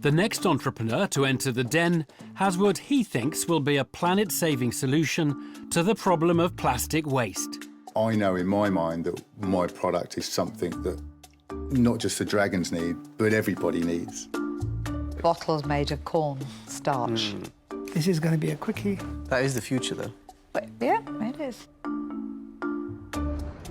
The next entrepreneur to enter the den has what he thinks will be a planet-saving solution to the problem of plastic waste. I know in my mind that my product is something that not just the dragons need, but everybody needs. Bottles made of corn starch. This is going to be a quickie. That is the future, though. But, yeah, it is.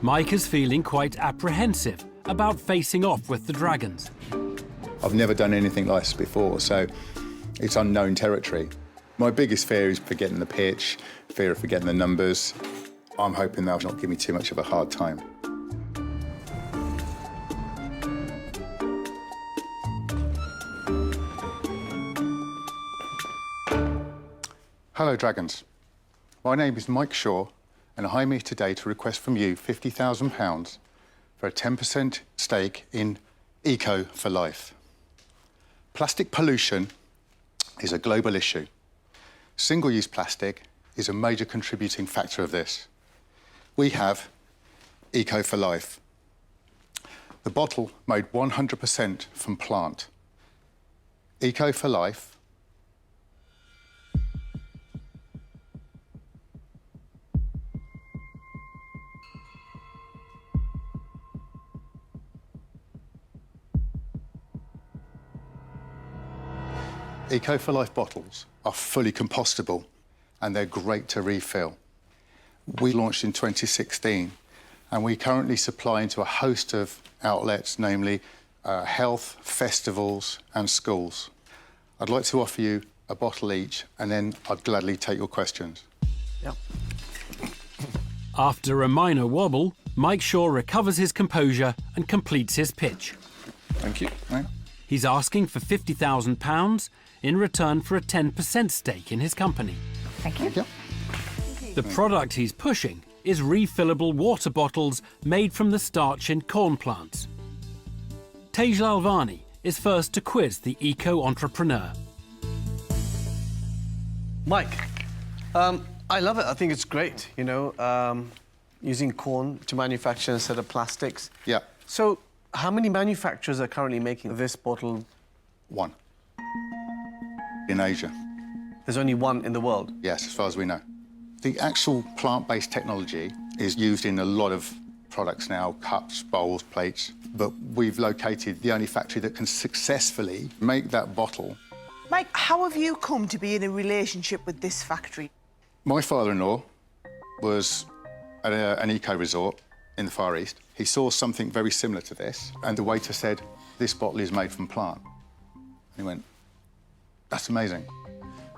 Mike is feeling quite apprehensive about facing off with the dragons. I've never done anything like this before, so it's unknown territory. My biggest fear is forgetting the pitch, fear of forgetting the numbers. I'm hoping they'll not give me too much of a hard time. Hello, Dragons. My name is Mike Shaw, and I'm here today to request from you £50,000 for a 10% stake in Eco for Life. Plastic pollution is a global issue. Single-use plastic is a major contributing factor of this. We have Eco for Life. The bottle made 100% from plant. Eco for Life Eco for Life bottles are fully compostable and they're great to refill. We launched in 2016 and we currently supply into a host of outlets, namely health, festivals and schools. I'd like to offer you a bottle each and then I'd gladly take your questions. Yep. After a minor wobble, Mike Shaw recovers his composure and completes his pitch. Thank you. Right. He's asking for £50,000 in return for a 10% stake in his company. Thank you. Yep. The product he's pushing is refillable water bottles made from the starch in corn plants. Tej Lalvani is first to quiz the eco-entrepreneur. Mike, I love it. I think it's great, you know, using corn to manufacture instead of plastics. Yeah. So, how many manufacturers are currently making this bottle? One. In Asia. There's only one in the world? Yes, as far as we know. The actual plant-based technology is used in a lot of products now, cups, bowls, plates, but we've located the only factory that can successfully make that bottle. Mike, how have you come to be in a relationship with this factory? My father-in-law was at an eco-resort in the Far East. He saw something very similar to this, and the waiter said, "This bottle is made from plant." And he went, "That's amazing."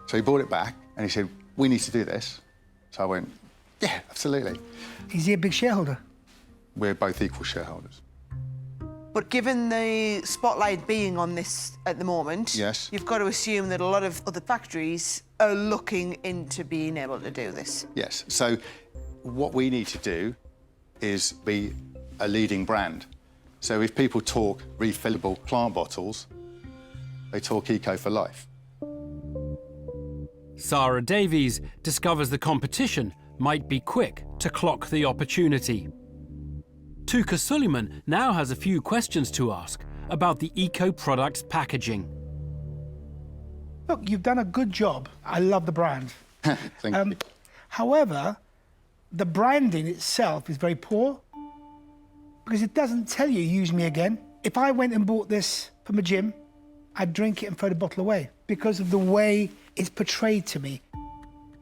So he brought it back, and he said, "We need to do this." So I went, "Yeah, absolutely." Is he a big shareholder? We're both equal shareholders. But given the spotlight being on this at the moment, Yes. you've got to assume that a lot of other factories are looking into being able to do this. Yes, so what we need to do is be a leading brand. So if people talk refillable plant bottles, they talk Eco for Life. Sarah Davies discovers the competition might be quick to clock the opportunity. Tuka Suleiman now has a few questions to ask about the eco product's packaging. Look, you've done a good job. I love the brand. Thank you. However, the branding itself is very poor because it doesn't tell you, use me again. If I went and bought this from a gym, I'd drink it and throw the bottle away because of the way it's portrayed to me.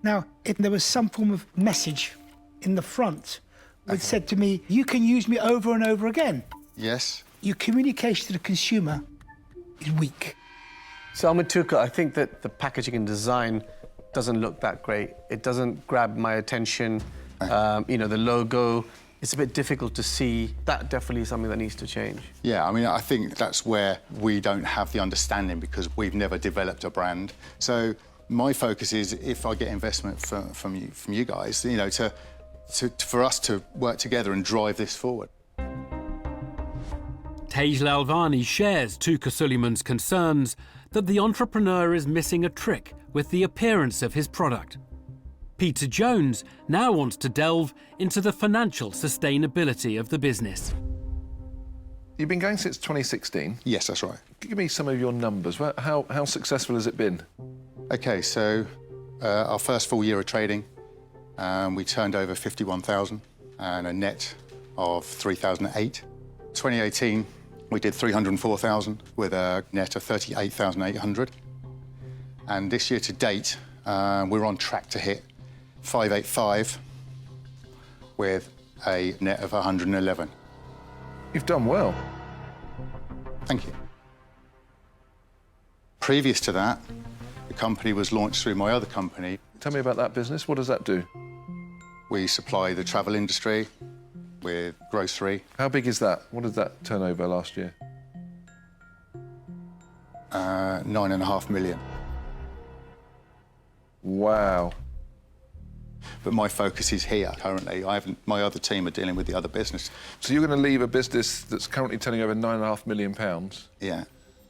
Now, if there was some form of message in the front which said to me, you can use me over and over again. Yes. Your communication to the consumer is weak. So, I'm with Tuka. I think that the packaging and design doesn't look that great. It doesn't grab my attention. You know, the logo, it's a bit difficult to see. That definitely is something that needs to change. Yeah, I mean, I think that's where we don't have the understanding because we've never developed a brand. So my focus is if I get investment from you guys, you know, for us to work together and drive this forward. Tej Lalvani shares Tuka Suleiman's concerns that the entrepreneur is missing a trick with the appearance of his product. Peter Jones now wants to delve into the financial sustainability of the business. You've been going since 2016. Yes, that's right. Give me some of your numbers. How successful has it been? OK, so our first full year of trading, we turned over 51,000 and a net of 3,008. 2018, we did 304,000 with a net of 38,800. And this year to date, we're on track to hit 585 with a net of 111. You've done well. Thank you. Previous to that, the company was launched through my other company. Tell me about that business. What does that do? We supply the travel industry with grocery. How big is that? What did that turn over last year? 9.5 million. Wow. But my focus is here currently. My other team are dealing with the other business. So you're going to leave a business that's currently turning over £9.5 million Yeah.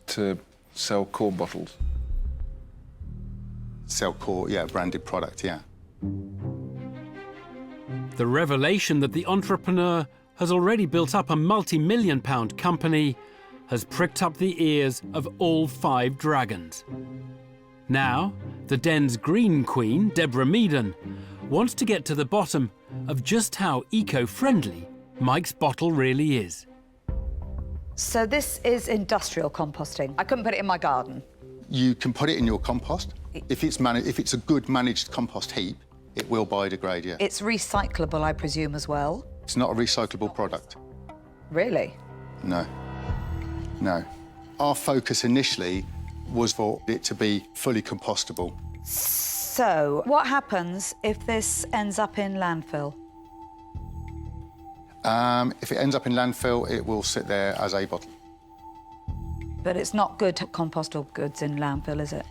to sell corn bottles? Sell core, yeah, branded product, yeah. The revelation that the entrepreneur has already built up a multi-million-pound company has pricked up the ears of all 5 dragons. Now, the den's green queen, Deborah Meaden, wants to get to the bottom of just how eco-friendly Mike's bottle really is. So this is industrial composting. I couldn't put it in my garden. You can put it in your compost. If it's a good managed compost heap, it will biodegrade, yeah. It's recyclable, I presume, as well. It's not a recyclable product. Really? No. No. Our focus initially was for it to be fully compostable. So, what happens if this ends up in landfill? If it ends up in landfill, it will sit there as a bottle. But it's not good compostable goods in landfill, is it?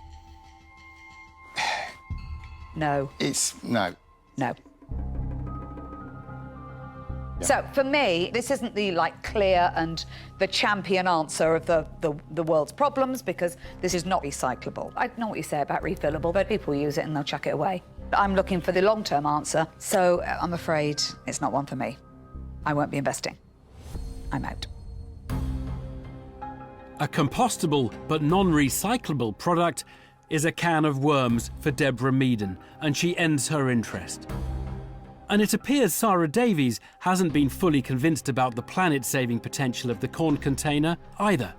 No. No. No. So, for me, this isn't the, clear and the champion answer of the world's problems, because this is not recyclable. I know what you say about refillable, but people use it and they'll chuck it away. I'm looking for the long-term answer, so I'm afraid it's not one for me. I won't be investing. I'm out. A compostable but non-recyclable product is a can of worms for Deborah Meaden, and she ends her interest. And it appears Sarah Davies hasn't been fully convinced about the planet-saving potential of the corn container either.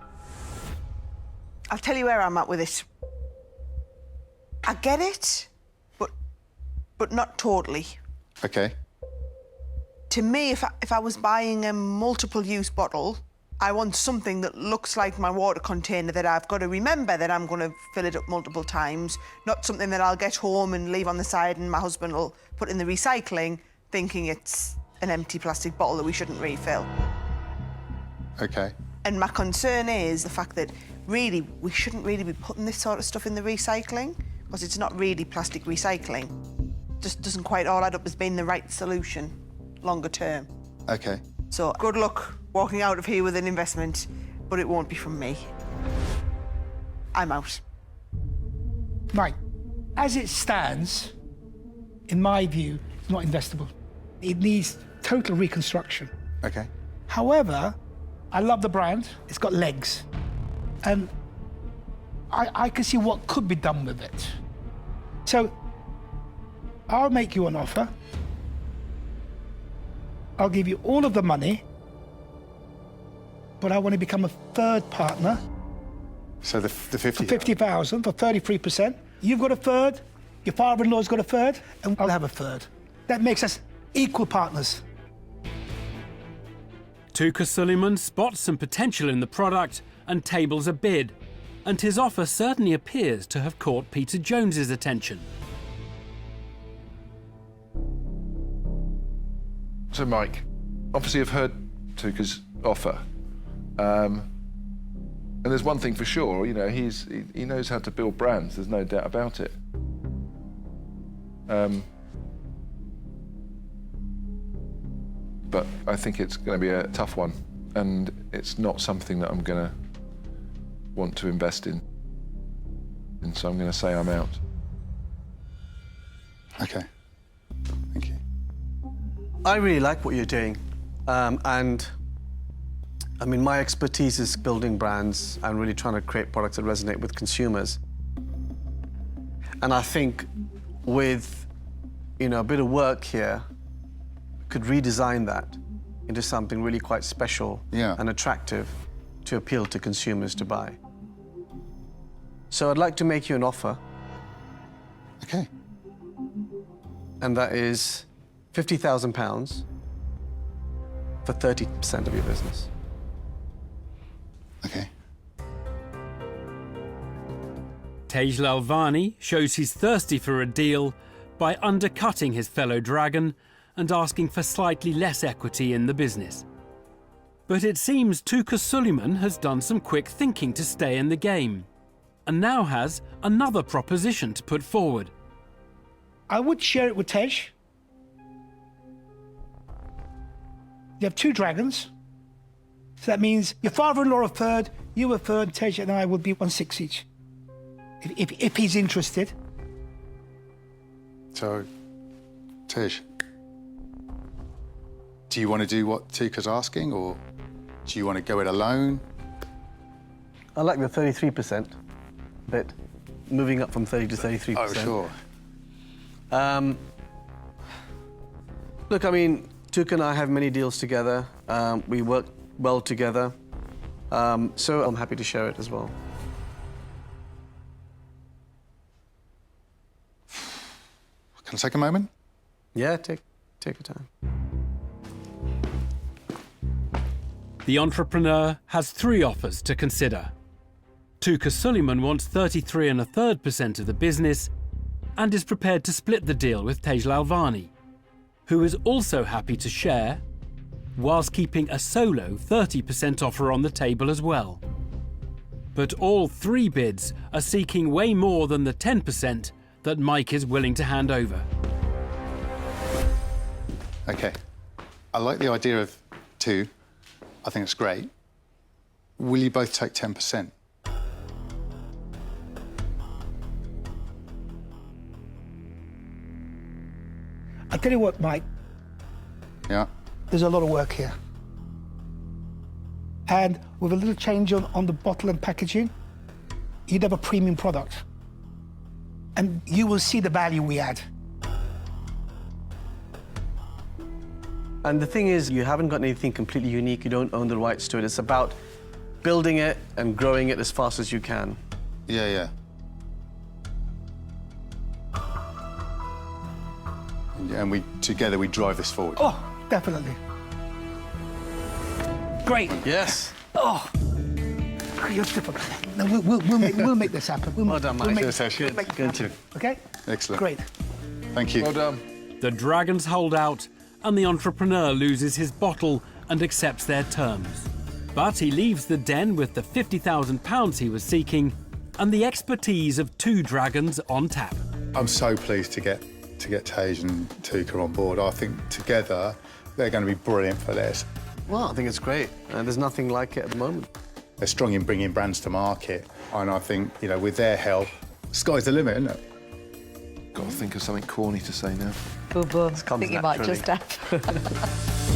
I'll tell you where I'm at with it. I get it, but not totally. OK. To me, if I was buying a multiple-use bottle, I want something that looks like my water container that I've got to remember that I'm going to fill it up multiple times, not something that I'll get home and leave on the side and my husband will put in the recycling, thinking it's an empty plastic bottle that we shouldn't refill. OK. And my concern is the fact that, really, we shouldn't really be putting this sort of stuff in the recycling, because it's not really plastic recycling. Just doesn't quite all add up as being the right solution, longer term. OK. So, good luck walking out of here with an investment, but it won't be from me. I'm out. Right. As it stands, in my view, it's not investable. It needs total reconstruction. OK. However, I love the brand. It's got legs. And I can see what could be done with it. So I'll make you an offer. I'll give you all of the money, but I want to become a third partner. So the 50... For 50,000, for 33%. You've got a third, your father-in-law's got a third, and I'll have a third. That makes us equal partners. Tuka Suleiman spots some potential in the product and tables a bid, and his offer certainly appears to have caught Peter Jones's attention. So, Mike, obviously you've heard Tuka's offer. And there's one thing for sure, you know, he knows how to build brands, there's no doubt about it. But I think it's going to be a tough one, and it's not something that I'm going to want to invest in. And so I'm going to say I'm out. OK. Thank you. I really like what you're doing, and I mean, my expertise is building brands and really trying to create products that resonate with consumers. And I think with, a bit of work here, could redesign that into something really quite special and attractive to appeal to consumers to buy. So I'd like to make you an offer. Okay. And that is £50,000 for 30% of your business. Okay. Tej Lalvani shows he's thirsty for a deal by undercutting his fellow dragon and asking for slightly less equity in the business. But it seems Tuka Suleiman has done some quick thinking to stay in the game and now has another proposition to put forward. I would share it with Tej. You have 2 dragons. So that means your father-in-law a third, you a third, Tej and I would be 1/6 each. If he's interested. So, Tej, do you want to do what Tuka's asking, or do you want to go it alone? I like the 33% bit, moving up from 30 to 33%. Oh, sure. Look, I mean, Tuka and I have many deals together. We work well together. So I'm happy to share it as well. Can I take a moment? Yeah, take your time. The entrepreneur has 3 offers to consider. Tuka Suleiman wants 33 1/3% of the business and is prepared to split the deal with Tej Lalvani, who is also happy to share, whilst keeping a solo 30% offer on the table as well. But all 3 bids are seeking way more than the 10% that Mike is willing to hand over. Okay. I like the idea of 2. I think it's great. Will you both take 10%? I'll tell you what, Mike, Yeah. there's a lot of work here. And with a little change on the bottle and packaging, you'd have a premium product. And you will see the value we add. And the thing is, you haven't got anything completely unique. You don't own the rights to it. It's about building it and growing it as fast as you can. Yeah. And together we drive this forward. Oh, definitely. Great. Yes. Oh, you're difficult. No, we'll make this happen. Well done, Mike. We'll make, Cheers, Ash. we'll make it Good happen. too. Okay? Excellent. Great. Thank you. Well done. The dragons hold out and the entrepreneur loses his bottle and accepts their terms. But he leaves the den with the £50,000 he was seeking and the expertise of 2 dragons on tap. I'm so pleased to get Tej and Tuka on board. I think together they're going to be brilliant for this. Well, I think it's great. And there's nothing like it at the moment. They're strong in bringing brands to market, and I think, with their help, sky's the limit, isn't it? Got to think of something corny to say now. Boo boo. I comes think you might just naturally. have.